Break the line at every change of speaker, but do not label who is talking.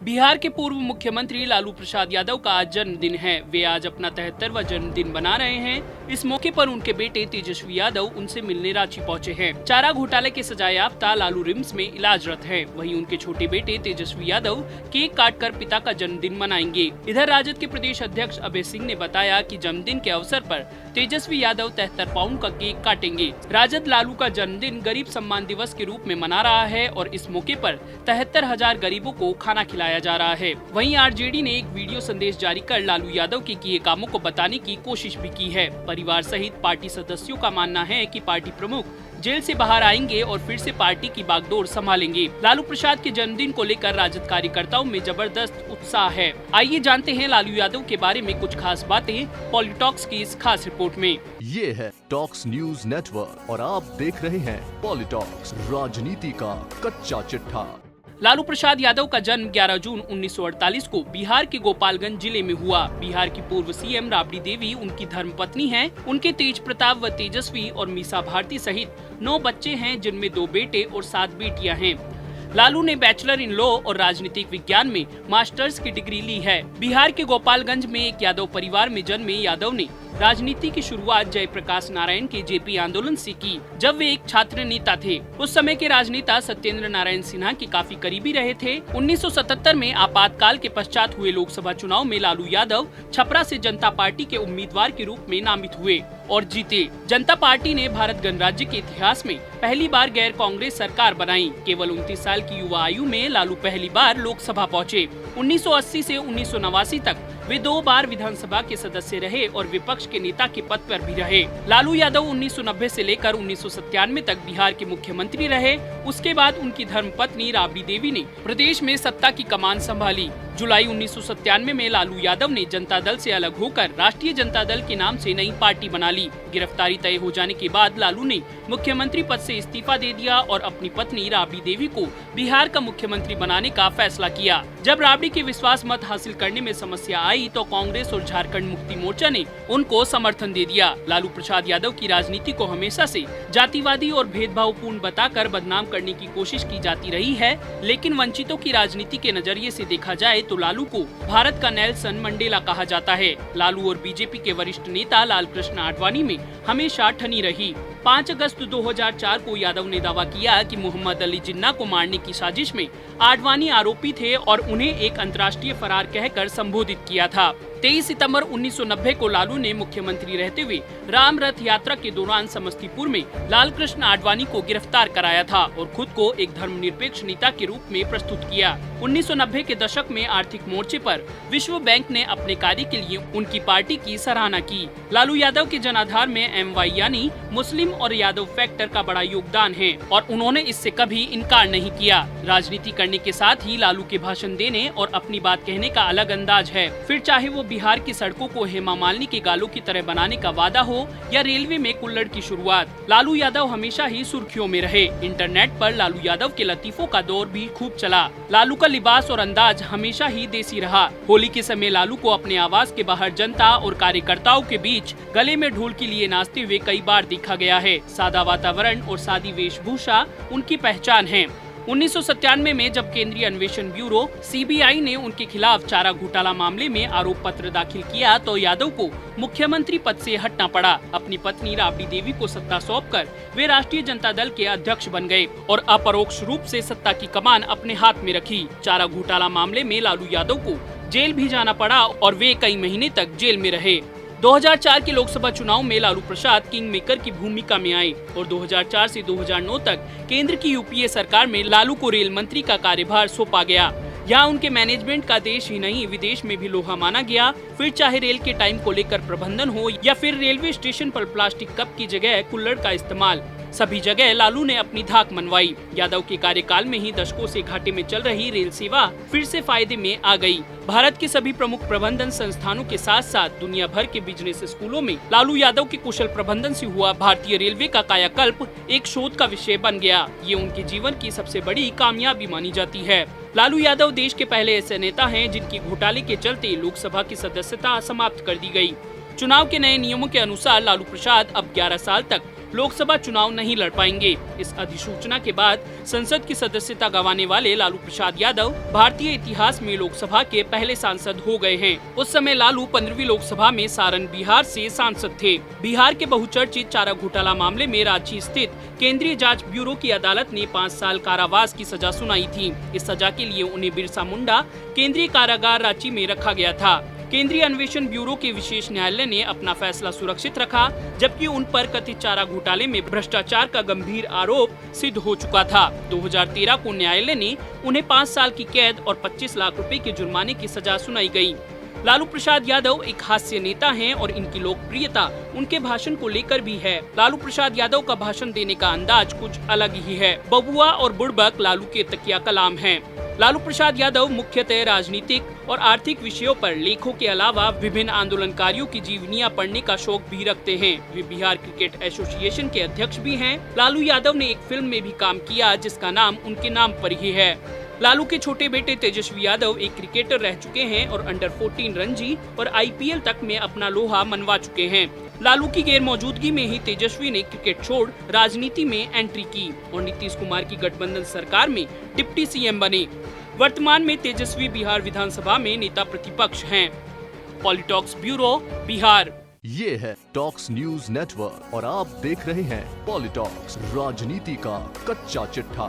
बिहार के पूर्व मुख्यमंत्री लालू प्रसाद यादव का आज जन्मदिन है। वे आज अपना 73वां जन्मदिन मना रहे हैं। इस मौके पर उनके बेटे तेजस्वी यादव उनसे मिलने रांची पहुंचे हैं। चारा घोटाले के सजायाफ्ता लालू रिम्स में इलाजरत है। वहीं उनके छोटे बेटे तेजस्वी यादव केक काटकर पिता का जन्मदिन मनाएंगे। इधर राजद के प्रदेश अध्यक्ष अभय सिंह ने बताया कि जन्मदिन के अवसर पर तेजस्वी यादव 73 पाउंड का केक काटेंगे। राजद लालू का जन्मदिन गरीब सम्मान दिवस के रूप में मना रहा है और इस मौके पर 73,000 गरीबों को खाना खिलाया जा रहा है। वहीं आरजेडी ने एक वीडियो संदेश जारी कर लालू यादव के किए कामों को बताने की कोशिश भी की है। परिवार सहित पार्टी सदस्यों का मानना है कि पार्टी प्रमुख जेल से बाहर आएंगे और फिर से पार्टी की बागडोर संभालेंगे। लालू प्रसाद के जन्मदिन को लेकर राजद कार्यकर्ताओं में जबरदस्त उत्साह है। आइए जानते हैं लालू यादव के बारे में कुछ खास बातें पॉलिटॉक्स की इस खास रिपोर्ट में।
ये है टॉक्स न्यूज नेटवर्क और आप देख रहे हैं पॉलिटॉक्स, राजनीति का कच्चा चिट्ठा।
लालू प्रसाद यादव का जन्म 11 जून 1948 को बिहार के गोपालगंज जिले में हुआ। बिहार की पूर्व सीएम राबड़ी देवी उनकी धर्मपत्नी हैं। उनके तेज प्रताप व तेजस्वी और मीसा भारती सहित 9 बच्चे हैं, जिनमें 2 बेटे और 7 बेटियां हैं। लालू ने बैचलर इन लॉ और राजनीतिक विज्ञान में मास्टर्स की डिग्री ली है। बिहार के गोपालगंज में एक यादव परिवार में जन्मे यादव ने राजनीति की शुरुआत जयप्रकाश नारायण के जेपी आंदोलन से की, जब वे एक छात्र नेता थे। उस समय के राजनेता सत्येंद्र नारायण सिन्हा के काफी करीबी रहे थे। 1977 में आपातकाल के पश्चात हुए लोकसभा चुनाव में लालू यादव छपरा से जनता पार्टी के उम्मीदवार के रूप में नामित हुए और जीते। जनता पार्टी ने भारत गणराज्य के इतिहास में पहली बार गैर कांग्रेस सरकार बनाई। केवल 29 साल की युवा आयु में लालू पहली बार लोकसभा पहुँचे। 1980 से 1989 तक वे 2 बार विधानसभा के सदस्य रहे और विपक्ष के नेता के पद पर भी रहे। लालू यादव 1990 से लेकर 1997 तक बिहार के मुख्यमंत्री रहे। उसके बाद उनकी धर्मपत्नी राबड़ी देवी ने प्रदेश में सत्ता की कमान संभाली। जुलाई 1997 में लालू यादव ने जनता दल से अलग होकर राष्ट्रीय जनता दल के नाम से नई पार्टी बना ली। गिरफ्तारी तय हो जाने के बाद लालू ने मुख्यमंत्री पद से इस्तीफा दे दिया और अपनी पत्नी राबड़ी देवी को बिहार का मुख्यमंत्री बनाने का फैसला किया। जब राबड़ी के विश्वास मत हासिल करने में समस्या आई तो कांग्रेस और झारखंड मुक्ति मोर्चा ने उनको समर्थन दे दिया। लालू प्रसाद यादव की राजनीति को हमेशा से जातिवादी और भेदभावपूर्ण बताकर बदनाम करने की कोशिश की जाती रही है, लेकिन वंचितों की राजनीति के नजरिए से देखा जाए तो लालू को भारत का नेल्सन मंडेला कहा जाता है। लालू और बीजेपी के वरिष्ठ नेता लालकृष्ण आडवाणी में हमेशा ठनी रही। 5 अगस्त 2004 को यादव ने दावा किया कि मोहम्मद अली जिन्ना को मारने की साजिश में आडवाणी आरोपी थे और उन्हें एक अंतर्राष्ट्रीय फरार कहकर संबोधित किया था। 23 सितंबर 1990 को लालू ने मुख्यमंत्री रहते हुए राम रथ यात्रा के दौरान समस्तीपुर में लालकृष्ण आडवाणी को गिरफ्तार कराया था और खुद को एक धर्मनिरपेक्ष नेता के रूप में प्रस्तुत किया। 1990 के दशक में आर्थिक मोर्चे पर विश्व बैंक ने अपने कार्य के लिए उनकी पार्टी की सराहना की। लालू यादव के जनाधार में MY यानी मुस्लिम और यादव फैक्टर का बड़ा योगदान है और उन्होंने इससे कभी इनकार नहीं किया। राजनीति करने के साथ ही लालू के भाषण देने और अपनी बात कहने का अलग अंदाज है। फिर चाहे वो बिहार की सड़कों को हेमा मालिनी के गालों की तरह बनाने का वादा हो या रेलवे में कुल्हड़ की शुरुआत, लालू यादव हमेशा ही सुर्खियों में रहे। इंटरनेट पर लालू यादव के लतीफों का दौर भी खूब चला। लालू का लिबास और अंदाज हमेशा ही देसी रहा। होली के समय लालू को अपने आवास के बाहर जनता और कार्यकर्ताओं के बीच गले में ढोल के लिए नाचते हुए कई बार देखा गया है। सादा वातावरण और सादी वेशभूषा उनकी पहचान है। 1997 में जब केंद्रीय अन्वेषण ब्यूरो CBI ने उनके खिलाफ चारा घोटाला मामले में आरोप पत्र दाखिल किया तो यादव को मुख्यमंत्री पद से हटना पड़ा। अपनी पत्नी राबड़ी देवी को सत्ता सौंपकर वे राष्ट्रीय जनता दल के अध्यक्ष बन गए और अपरोक्ष रूप से सत्ता की कमान अपने हाथ में रखी। चारा घोटाला मामले में लालू यादव को जेल भी जाना पड़ा और वे कई महीने तक जेल में रहे। 2004 के लोकसभा चुनाव में लालू प्रसाद किंग मेकर की भूमिका में आए और 2004 से 2009 तक केंद्र की UPA सरकार में लालू को रेल मंत्री का कार्यभार सौंपा गया। यहाँ उनके मैनेजमेंट का देश ही नहीं विदेश में भी लोहा माना गया। फिर चाहे रेल के टाइम को लेकर प्रबंधन हो या फिर रेलवे स्टेशन पर प्लास्टिक कप की जगह कुल्हड़ का इस्तेमाल, सभी जगह लालू ने अपनी धाक मनवाई। यादव के कार्यकाल में ही दशकों से घाटे में चल रही रेल सेवा फिर से फायदे में आ गई। भारत के सभी प्रमुख प्रबंधन संस्थानों के साथ साथ दुनिया भर के बिजनेस स्कूलों में लालू यादव के कुशल प्रबंधन से हुआ भारतीय रेलवे का कायाकल्प एक शोध का विषय बन गया। ये उनके जीवन की सबसे बड़ी कामयाबी मानी जाती है। लालू यादव देश के पहले ऐसे नेता हैं जिनकी घोटाले के चलते लोकसभा की सदस्यता समाप्त कर दी गई। चुनाव के नए नियमों के अनुसार लालू प्रसाद अब 11 साल तक लोकसभा चुनाव नहीं लड़ पाएंगे। इस अधिसूचना के बाद संसद की सदस्यता गंवाने वाले लालू प्रसाद यादव भारतीय इतिहास में लोकसभा के पहले सांसद हो गए हैं। उस समय लालू 15वीं लोकसभा में सारण बिहार से सांसद थे। बिहार के बहुचर्चित चारा घोटाला मामले में रांची स्थित केंद्रीय जांच ब्यूरो की अदालत ने 5 साल कारावास की सजा सुनाई थी। इस सजा के लिए उन्हें बिरसा मुंडा केंद्रीय कारागार रांची में रखा गया था। केंद्रीय अन्वेषण ब्यूरो के विशेष न्यायालय ने अपना फैसला सुरक्षित रखा, जबकि उन पर कथित चारा घोटाले में भ्रष्टाचार का गंभीर आरोप सिद्ध हो चुका था। 2013 को न्यायालय ने उन्हें 5 साल की कैद और 25 लाख रुपए के जुर्माने की सजा सुनाई गई। लालू प्रसाद यादव एक हास्य नेता हैं और इनकी लोकप्रियता उनके भाषण को लेकर भी है। लालू प्रसाद यादव का भाषण देने का अंदाज कुछ अलग ही है। बबुआ और बुड़बक लालू के तकिया कलाम हैं। लालू प्रसाद यादव मुख्यतः राजनीतिक और आर्थिक विषयों पर लेखों के अलावा विभिन्न आंदोलनकारियों की जीवनियां पढ़ने का शौक भी रखते हैं। वे बिहार क्रिकेट एसोसिएशन के अध्यक्ष भी हैं। लालू यादव ने एक फिल्म में भी काम किया जिसका नाम उनके नाम पर ही है। लालू के छोटे बेटे तेजस्वी यादव एक क्रिकेटर रह चुके हैं और अंडर 14 रणजी और IPL तक में अपना लोहा मनवा चुके हैं। लालू की गैर मौजूदगी में ही तेजस्वी ने क्रिकेट छोड़ राजनीति में एंट्री की और नीतीश कुमार की गठबंधन सरकार में डिप्टी CM बने। वर्तमान में तेजस्वी बिहार विधानसभा में नेता प्रतिपक्ष हैं। पॉलिटॉक्स ब्यूरो, बिहार।
ये है टॉक्स न्यूज नेटवर्क और आप देख रहे हैं पॉलिटॉक्स, राजनीति का कच्चा चिट्ठा।